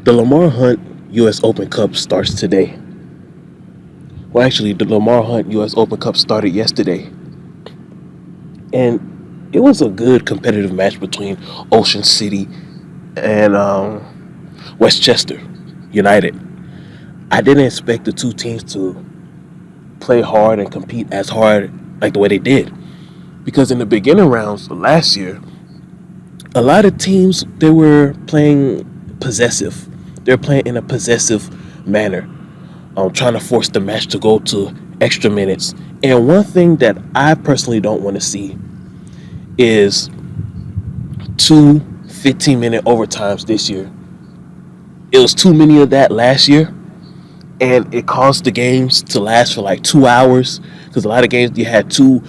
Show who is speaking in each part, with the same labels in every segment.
Speaker 1: The Lamar Hunt U.S. Open Cup starts today. Well, actually, the Lamar Hunt U.S. Open Cup started yesterday. And it was a good competitive match between Ocean City and Westchester United. I didn't expect the two teams to play hard and compete as hard like the way they did. Because in the beginning rounds last year, a lot of teams, they were playing possessive. They're playing in a possessive manner, trying to force the match to go to extra minutes. And one thing that I personally don't want to see is two 15-minute overtimes this year. It was too many of that last year, and it caused the games to last for like 2 hours, because a lot of games you had two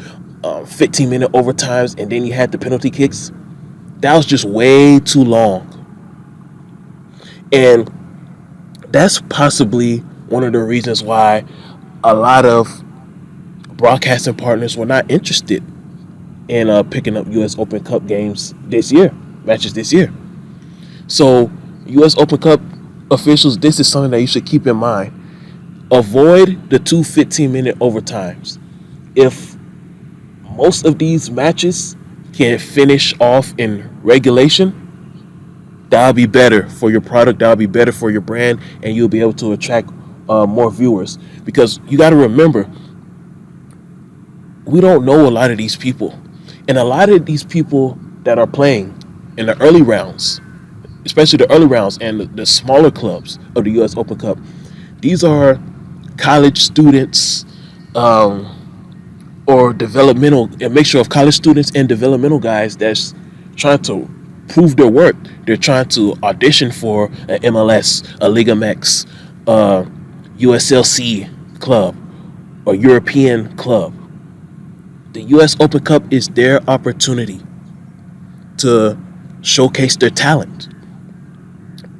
Speaker 1: 15-minute overtimes, and then you had the penalty kicks. That was just way too long. And that's possibly one of the reasons why a lot of broadcasting partners were not interested in picking up U.S. Open Cup games this year, matches this year. So, U.S. Open Cup officials, this is something that you should keep in mind. Avoid the two 15-minute overtimes. If most of these matches can finish off in regulation, that'll be better for your product, that'll be better for your brand, and you'll be able to attract more viewers. Because you got to remember, we don't know a lot of these people. And a lot of these people that are playing in the early rounds, especially the early rounds and the smaller clubs of the U.S. Open Cup, these are college students or developmental, a mixture of college students and developmental guys that's trying to prove their worth. They're trying to audition for an MLS, a Liga MX, USLC club, or European club. The U.S. Open Cup is their opportunity to showcase their talent.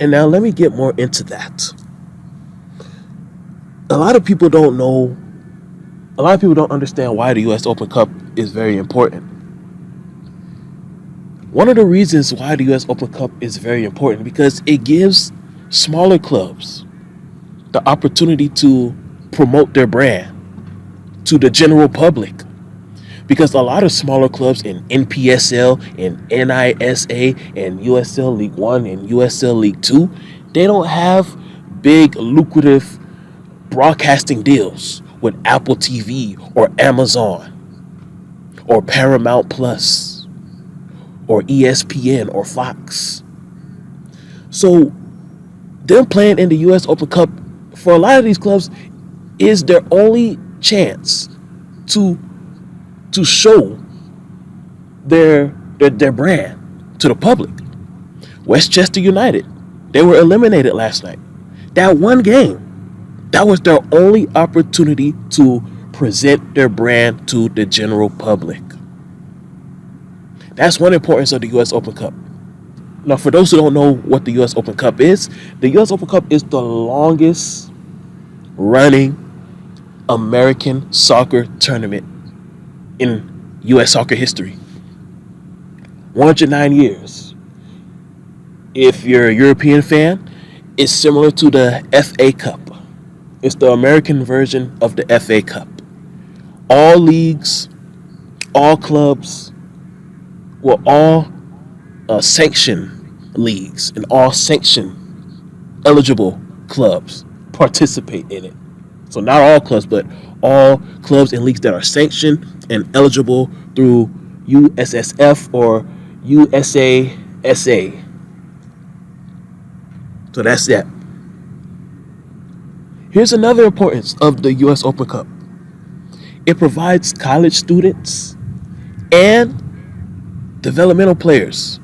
Speaker 1: And now let me get more into that. A lot of people don't understand why the U.S. Open Cup is very important. One of the reasons why the U.S. Open Cup is very important, because it gives smaller clubs the opportunity to promote their brand to the general public. Because a lot of smaller clubs in NPSL and NISA and USL League 1 and USL League 2, they don't have big lucrative broadcasting deals with Apple TV or Amazon or Paramount Plus or ESPN or Fox. So them playing in the U.S. Open Cup for a lot of these clubs is their only chance to show their brand to the public. Westchester United, they were eliminated last night. That one game, that was their only opportunity to present their brand to the general public. That's one importance of the U.S. Open Cup. Now, for those who don't know what the U.S. Open Cup is, the U.S. Open Cup is the longest running American soccer tournament in U.S. soccer history. 109 years. If you're a European fan, it's similar to the FA Cup. It's the American version of the FA Cup. All leagues, all clubs, well, all sanctioned leagues and all sanctioned eligible clubs participate in it. So not all clubs, but all clubs and leagues that are sanctioned and eligible through USSF or USASA. So that's that. Here's another importance of the U.S. Open Cup. It provides college students and developmental players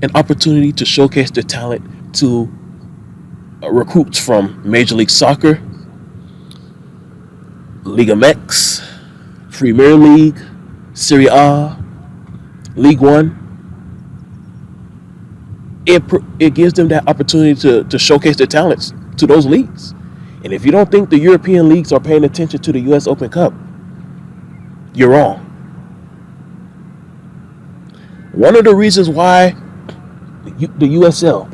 Speaker 1: an opportunity to showcase their talent to recruits from Major League Soccer, Liga MX, Premier League, Serie A, League One. It gives them that opportunity to showcase their talents to those leagues. And if you don't think the European leagues are paying attention to the U.S. Open Cup, you're wrong. One of the reasons why the USL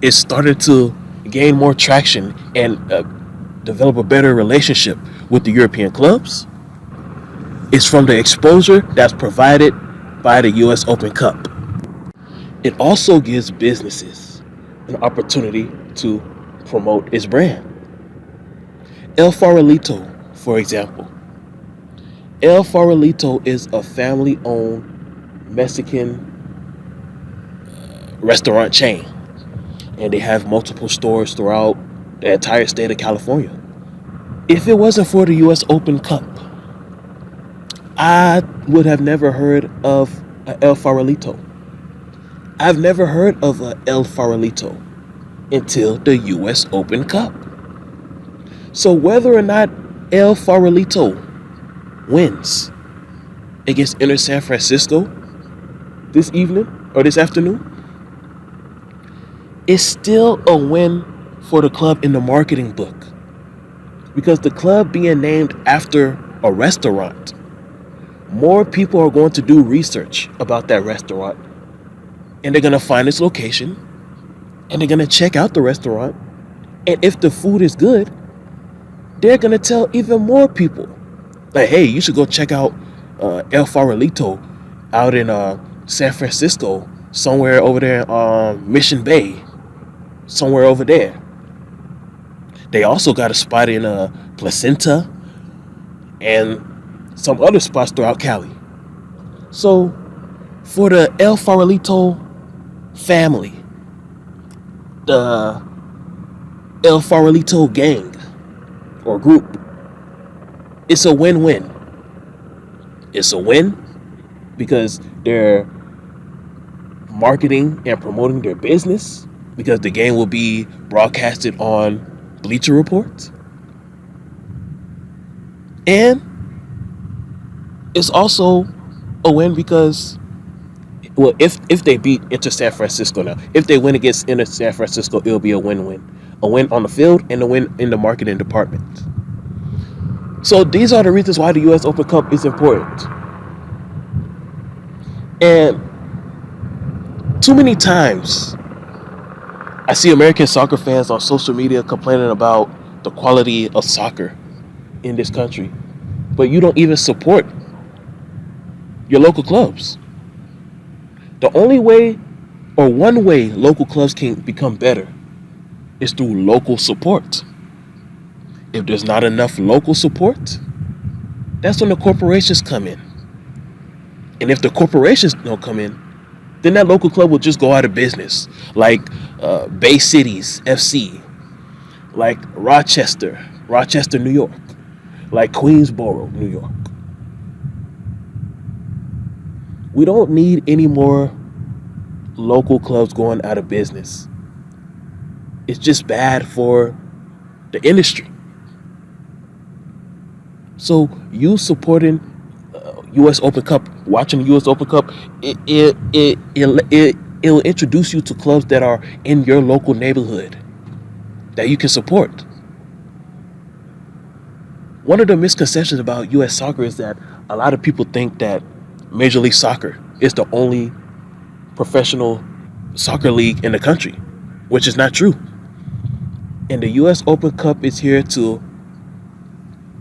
Speaker 1: It started to gain more traction and develop a better relationship with the European clubs. It's from the exposure that's provided by the US Open Cup. It also gives businesses an opportunity to promote its brand. El Farolito, for example. El Farolito is a family owned Mexican restaurant chain, and they have multiple stores throughout the entire state of California. If it wasn't for the US Open Cup, I would have never heard of a El Farolito. I've never heard of a El Farolito until the US Open Cup. So whether or not El Farolito wins against Inter San Francisco this evening or this afternoon, it's still a win for the club in the marketing book. Because the club being named after a restaurant, more people are going to do research about that restaurant, and they're going to find its location, and they're going to check out the restaurant, and if the food is good, they're going to tell even more people, like, hey, you should go check out El Farolito out in San Francisco, somewhere over there in Mission Bay, somewhere over there. They also got a spot in Placenta and some other spots throughout Cali. So for the El Farolito family, the El Farolito gang or group, it's a win-win. It's a win because they're marketing and promoting their business, because the game will be broadcasted on Bleacher Report. And it's also a win because, well, if they beat Inter San Francisco now, if they win against Inter San Francisco, it'll be a win-win. A win on the field and a win in the marketing department. So these are the reasons why the US Open Cup is important. And too many times I see American soccer fans on social media complaining about the quality of soccer in this country, but you don't even support your local clubs. The only way, or one way, local clubs can become better is through local support. If there's not enough local support, that's when the corporations come in. And if the corporations don't come in, then that local club will just go out of business. Like Bay Cities FC, like Rochester, New York, like Queensboro, New York. We don't need any more local clubs going out of business. It's just bad for the industry. So you supporting U.S. Open Cup, watching the U.S. Open Cup, it'll introduce you to clubs that are in your local neighborhood that you can support. One of the misconceptions about U.S. soccer is that a lot of people think that Major League Soccer is the only professional soccer league in the country, which is not true. And the U.S. Open Cup is here to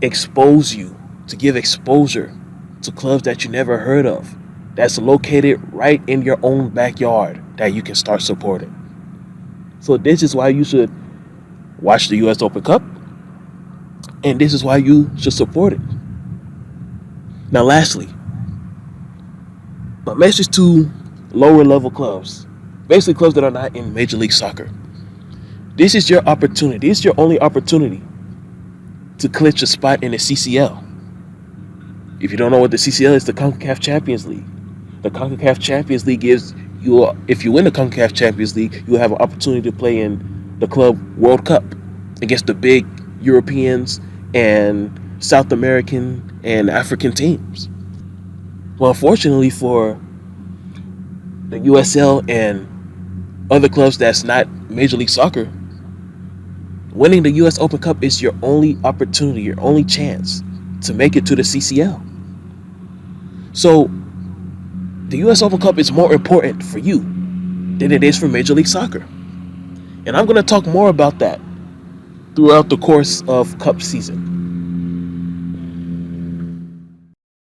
Speaker 1: expose you, to give exposure to clubs that you never heard of, that's located right in your own backyard that you can start supporting. So this is why you should watch the U.S. Open Cup, and this is why you should support it. Now lastly, my message to lower level clubs, basically clubs that are not in Major League Soccer. This is your opportunity. This is your only opportunity to clinch a spot in the CCL. If you don't know what the CCL is, the CONCACAF Champions League. The CONCACAF Champions League gives you, if you win the CONCACAF Champions League, you'll have an opportunity to play in the Club World Cup against the big Europeans and South American and African teams. Well, unfortunately for the USL and other clubs that's not Major League Soccer, winning the US Open Cup is your only opportunity, your only chance to make it to the CCL. So the US Open Cup is more important for you than it is for Major League Soccer. And I'm going to talk more about that throughout the course of Cup season.